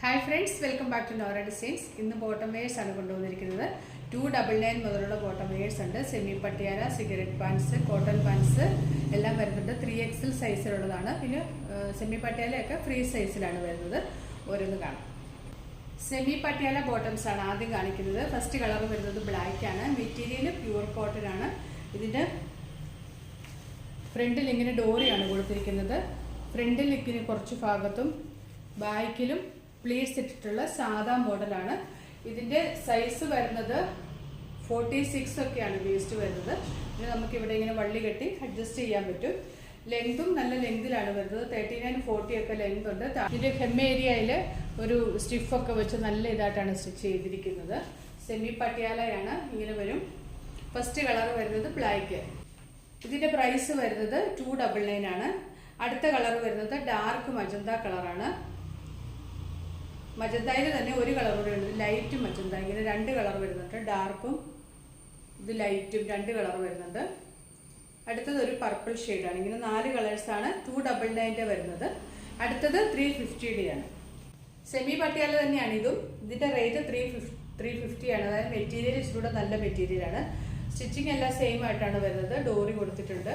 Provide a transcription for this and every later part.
Hi friends, welcome back to Nora designs. ഇന്ന് bottom wears ആണ് കൊണ്ടുവന്നിരിക്കുന്നത്. 299 മുതലുള്ള ബോട്ടം വെയേഴ്സ് ഉണ്ട്. Semi Patiala, cigarette pants, cotton pants എല്ലാം വരുന്നുണ്ട്. 3XL സൈസിലുള്ളതാണ്. പിന്നെ സെമി പട്ടിയാലയൊക്കെ ഫ്രീ സൈസിലാണ് വരുന്നത്. ഓരോന്ന് കാണാം. സെമി പട്ടിയാല ബോട്ടംസ് ആണ് ആദ്യം കാണിക്കുന്നത്. ഫസ്റ്റ് കളർ വരുന്നത് ബ്ലാക്ക് ആണ്. മെറ്റീരിയൽ പ്യൂർ കോട്ടൺ ആണ്. ഇതിന്റെ ഫ്രണ്ടിൽ ഇങ്ങനെ ഡോറിയാണ് കൊടുത്തിരിക്കുന്നത്. ഫ്രണ്ടിൽ ഇങ്ങനെ കുറച്ച് ഭാഗത്തും ബാക്കിലും പ്ലീറ്റ്സ് ഇട്ടിട്ടുള്ള സാധാ മോഡലാണ്. ഇതിന്റെ സൈസ് വരുന്നത് 46 ഒക്കെയാണ് വേസ്റ്റ് വരുന്നത്. പിന്നെ നമുക്ക് ഇവിടെ ഇങ്ങനെ വള്ളി കെട്ടി അഡ്ജസ്റ്റ് ചെയ്യാൻ പറ്റും. ലെങ്തും നല്ല ലെങ്തിലാണ് വരുന്നത്. 39-40 ഒക്കെ ലെങ്ത് ഉണ്ട്. ഇതിന്റെ ഹെം ഏരിയയിൽ ഒരു സ്റ്റിഫൊക്കെ വെച്ച് നല്ല ഇതായിട്ടാണ് സ്റ്റിച്ച് ചെയ്തിരിക്കുന്നത്. സെമി പട്ടിയാലയാണ്, ഇങ്ങനെ വരും. ഫസ്റ്റ് കളർ വരുന്നത് ബ്ലാക്ക്. ഇതിന്റെ പ്രൈസ് വരുന്നത് 299 ആണ്. അടുത്ത കളർ വരുന്നത് ഡാർക്ക് മജന്ത കളറാണ്. മജന്തയിൽ തന്നെ ഒരു കളർ കൂടെ ഉണ്ട്, ലൈറ്റ് മജന്ത. ഇങ്ങനെ രണ്ട് കളർ വരുന്നുണ്ട്, ഡാർക്കും ഇത് ലൈറ്റും രണ്ട് കളർ വരുന്നുണ്ട്. അടുത്തത് ഒരു പർപ്പിൾ ഷെയ്ഡാണ്. ഇങ്ങനെ 4 കളേഴ്സാണ് 299 വരുന്നത്. അടുത്തത് 350 ആണ്. സെമി പട്ടിയാല തന്നെയാണ് ഇതും. ഇതിന്റെ റേറ്റ് 350 ആണ്. അതായത് മെറ്റീരിയൽ ഇച്ചിലൂടെ നല്ല മെറ്റീരിയലാണ്. സ്റ്റിച്ചിങ് എല്ലാം സെയിം ആയിട്ടാണ് വരുന്നത്. ഡോറി കൊടുത്തിട്ടുണ്ട്.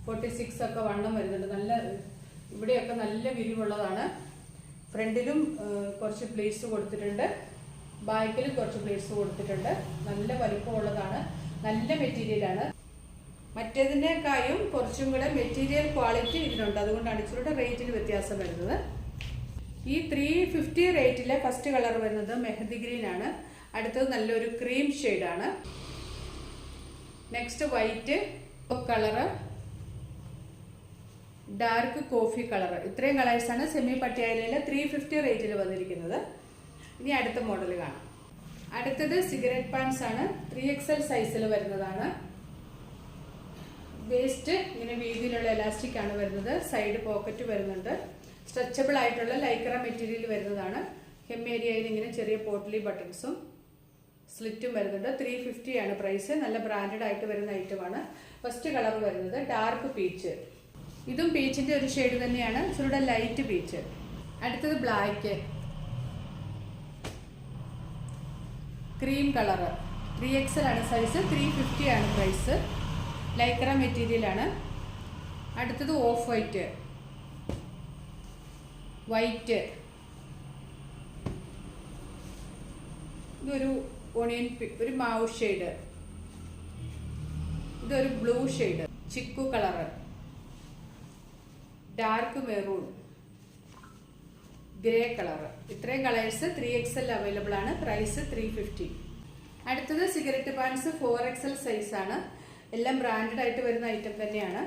46 ഒക്കെ വണ്ണം വരുന്നുണ്ട്. നല്ല ഇവിടെയൊക്കെ നല്ല വിരിവുള്ളതാണ്. ഫ്രണ്ടിലും കുറച്ച് പ്ലേറ്റ്സ് കൊടുത്തിട്ടുണ്ട്, ബാക്കിലും കുറച്ച് പ്ലേറ്റ്സ് കൊടുത്തിട്ടുണ്ട്. നല്ല വലുപ്പമുള്ളതാണ്, നല്ല മെറ്റീരിയലാണ്. മറ്റേതിനേക്കാളും കുറച്ചും കൂടെ മെറ്റീരിയൽ ക്വാളിറ്റി ഇതിനുണ്ട്. അതുകൊണ്ടാണ് ഇച്ചിരി റേറ്റിന് വ്യത്യാസം വരുന്നത്. ഈ 350 റേറ്റിലെ ഫസ്റ്റ് കളർ വരുന്നത് മെഹന്തി ഗ്രീൻ ആണ്. അടുത്തത് നല്ലൊരു ക്രീം ഷെയ്ഡാണ്. Next white colour, dark coffee colour. ഇത്രയും കളേഴ്സാണ് സെമി പട്ടിയാലയിൽ 350 റേറ്റിൽ വന്നിരിക്കുന്നത്. ഇനി അടുത്ത മോഡൽ കാണാം. അടുത്തത് സിഗരറ്റ് പാൻസ് ആണ്. 3XL സൈസിൽ വരുന്നതാണ്. വേസ്റ്റ് ഇങ്ങനെ വീതിയിലുള്ള എലാസ്റ്റിക് ആണ് വരുന്നത്. സൈഡ് പോക്കറ്റ് വരുന്നുണ്ട്. സ്ട്രെച്ചബിൾ ആയിട്ടുള്ള ലൈക്ര മെറ്റീരിയൽ വരുന്നതാണ്. ഹെം ഏരിയയിൽ ഇങ്ങനെ ചെറിയ പോട്ട്ലി ബട്ടൺസും സ്ലിറ്റും വരുന്നുണ്ട്. 350 ആണ് പ്രൈസ്. നല്ല ബ്രാൻഡഡ് ആയിട്ട് വരുന്ന ഐറ്റമാണ്. ഫസ്റ്റ് കളർ വരുന്നത് ഡാർക്ക് പീച്ച്. ഇതും പീച്ചിന്റെ ഒരു ഷെയ്ഡ് തന്നെയാണ്, ഇച്ചിരി ലൈറ്റ് പീച്ച്. അടുത്തത് ബ്ലാക്ക്, ക്രീം കളറ്. 3XL ആണ് സൈസ്. 350 ആണ് പ്രൈസ്. ലൈക്ര മെറ്റീരിയൽ ആണ്. അടുത്തത് ഓഫ് വൈറ്റ്, വൈറ്റ്. ഇതൊരു ഓണിയൻ, ഒരു മാവ് ഷെയ്ഡ്. ഇതൊരു ബ്ലൂ ഷെയ്ഡ്, ചിക്കു colour, dark maroon, grey colour. ഇത്രയും കളേഴ്സ് 3XL അവൈലബിൾ ആണ്. പ്രൈസ് 350. അടുത്തത് സിഗരറ്റ് പാൻസ് 4XL സൈസ് ആണ്. എല്ലാം ബ്രാൻഡഡ് ആയിട്ട് വരുന്ന ഐറ്റം തന്നെയാണ്.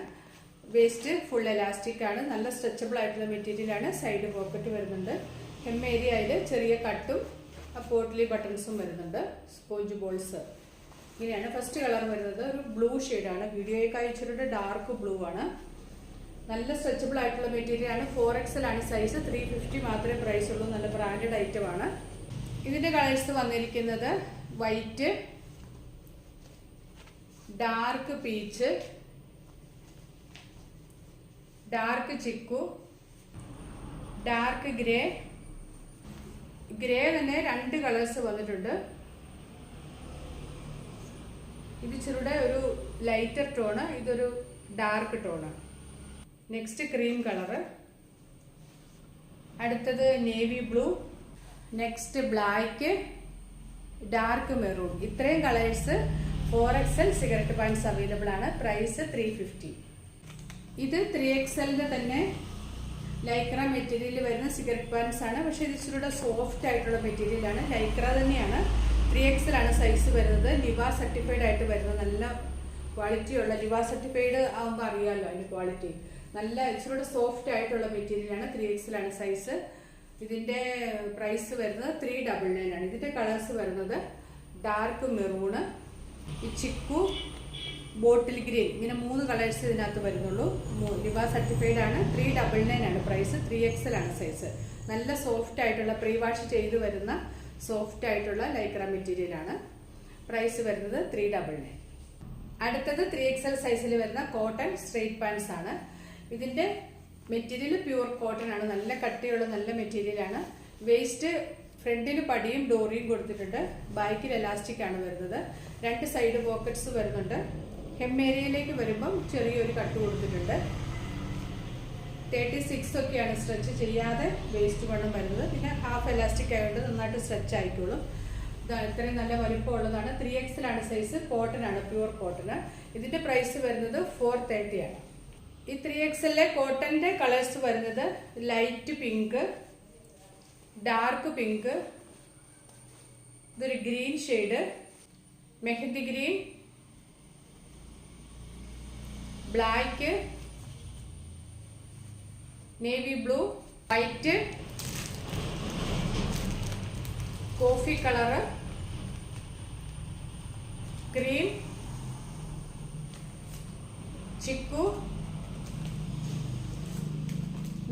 വേസ്റ്റ് ഫുൾ എലാസ്റ്റിക് ആണ്. നല്ല സ്ട്രെച്ചബിൾ ആയിട്ടുള്ള മെറ്റീരിയൽ ആണ്. സൈഡ് പോക്കറ്റ് വരുന്നുണ്ട്. ഹെം ഏരിയയിൽ ചെറിയ കട്ടും പോട്ട്ലി ബട്ടൺസും വരുന്നുണ്ട്. Sponge balls. ഇങ്ങനെയാണ്. ഫസ്റ്റ് കളർ വരുന്നത് ഒരു ബ്ലൂ ഷെയ്ഡാണ്. വീഡിയോയൊക്കെ അയച്ചിട്ട് ഡാർക്ക് ബ്ലൂ ആണ്. നല്ല സ്ട്രെച്ചബിൾ ആയിട്ടുള്ള മെറ്റീരിയൽ ആണ്. 4XL ആണ് സൈസ്. 350 മാത്രമേ പ്രൈസ് ഉള്ളൂ. നല്ല ബ്രാൻഡഡ് ഐറ്റം ആണ്. ഇതിന്റെ കളേഴ്സ് വന്നിരിക്കുന്നത് white, dark peach, dark chikoo, dark grey. Grey തന്നെ 2 കളേഴ്സ് വന്നിട്ടുണ്ട്. ഇത് ഇച്ചിരുടെ ഒരു ലൈറ്റർ ടോണ്, ഇതൊരു dark tone. Next cream colour. അടുത്തത് navy blue. Next black, dark maroon. ഇത്രയും colours 4XL cigarette pants available ആണ്. പ്രൈസ് 350. ഇത് 3XLന്റെ തന്നെ ലൈക്ര മെറ്റീരിയൽ വരുന്ന സിഗരറ്റ് പാൻസ് ആണ്. പക്ഷെ ഇത് ഇച്ചിരി സോഫ്റ്റ് ആയിട്ടുള്ള മെറ്റീരിയൽ ആണ്. ലൈക്ര തന്നെയാണ്. 3XL ആണ് സൈസ് വരുന്നത്. ലിവ സർട്ടിഫൈഡ് ആയിട്ട് വരുന്ന നല്ല ക്വാളിറ്റിയുള്ള, ലിവ സർട്ടിഫൈഡ് ആകുമ്പോൾ അറിയാമല്ലോ അതിന്റെ ക്വാളിറ്റി. നല്ല ഇച്ചിരി സോഫ്റ്റ് ആയിട്ടുള്ള മെറ്റീരിയൽ ആണ്. 3XL ആണ് സൈസ്. ഇതിന്റെ പ്രൈസ് വരുന്നത് 399 ആണ്. ഇതിന്റെ കളേഴ്സ് വരുന്നത് ഡാർക്ക് മെറൂണ്, ഈ ചിക്കു, ബോട്ടിൽ ഗ്രീൻ. ഇങ്ങനെ 3 കളേഴ്സ് ഇതിനകത്ത് വരുന്നുള്ളൂ. ലിവ സർട്ടിഫൈഡ് ആണ്. 399 ആണ് പ്രൈസ്. 3XL ആണ് സൈസ്. നല്ല സോഫ്റ്റ് ആയിട്ടുള്ള, പ്രീ വാഷ് ചെയ്ത് വരുന്ന സോഫ്റ്റ് ആയിട്ടുള്ള ലൈക്ര മെറ്റീരിയൽ ആണ്. പ്രൈസ് വരുന്നത് 399. അടുത്തത് 3XL സൈസിൽ വരുന്ന കോട്ടൺ സ്ട്രെയിറ്റ് പാൻസ് ആണ്. ഇതിന്റെ മെറ്റീരിയൽ പ്യൂർ കോട്ടൺ ആണ്. നല്ല കട്ടിയുള്ള നല്ല മെറ്റീരിയൽ ആണ്. വേസ്റ്റ് ഫ്രണ്ടിന് പടിയും ഡോറിയും കൊടുത്തിട്ടുണ്ട്. ബാക്കിൽ എലാസ്റ്റിക് ആണ് വരുന്നത്. 2 സൈഡ് പോക്കറ്റ്സ് വരുന്നുണ്ട്. ഹെം ഏരിയയിലേക്ക് വരുമ്പം ചെറിയൊരു കട്ട് കൊടുത്തിട്ടുണ്ട്. 36 ഒക്കെയാണ് സ്ട്രെച്ച് ചെയ്യാതെ വേസ്റ്റ് വണ്ണം വരുന്നത്. പിന്നെ ഹാഫ് എലാസ്റ്റിക് ആയതുകൊണ്ട് നന്നായിട്ട് സ്ട്രെച്ച് ആയിക്കോളും. ഇത്രയും നല്ല വലിപ്പമുള്ളതാണ്. 3XL ആണ് സൈസ്. കോട്ടൺ ആണ്, പ്യുവർ കോട്ടൺ. ഇതിന്റെ പ്രൈസ് വരുന്നത് 430 ആണ്. ഈ 3XL കോട്ടന്റെ കളേഴ്സ് വരുന്നത് ലൈറ്റ് പിങ്ക്, ഡാർക്ക് പിങ്ക്, ഇതൊരു green shade, mehndi green, black, navy blue, white, coffee colour, cream, ചിക്കു,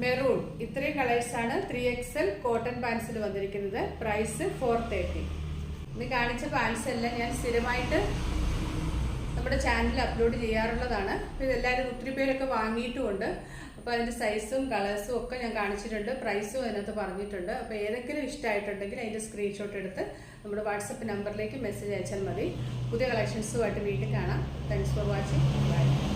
മെറൂൺ. ഇത്രയും കളേഴ്സാണ് 3XL കോട്ടൺ പാൻസിൽ വന്നിരിക്കുന്നത്. പ്രൈസ് 430. ഇന്ന് കാണിച്ച പാൻസ് എല്ലാം ഞാൻ സ്ഥിരമായിട്ട് നമ്മുടെ ചാനലിൽ അപ്ലോഡ് ചെയ്യാറുള്ളതാണ്. ഇതെല്ലാവരും ഒത്തിരി പേരൊക്കെ വാങ്ങിയിട്ടുമുണ്ട്. അപ്പോൾ അതിൻ്റെ സൈസും കളേഴ്സും ഒക്കെ ഞാൻ കാണിച്ചിട്ടുണ്ട്. പ്രൈസും അതിനകത്ത് പറഞ്ഞിട്ടുണ്ട്. അപ്പോൾ ഏതെങ്കിലും ഇഷ്ടമായിട്ടുണ്ടെങ്കിൽ അതിൻ്റെ സ്ക്രീൻഷോട്ട് എടുത്ത് നമ്മുടെ വാട്സപ്പ് നമ്പറിലേക്ക് മെസ്സേജ് അയച്ചാൽ മതി. പുതിയ കളക്ഷൻസുമായിട്ട് വീണ്ടും കാണാം. Thanks for watching. ബൈ.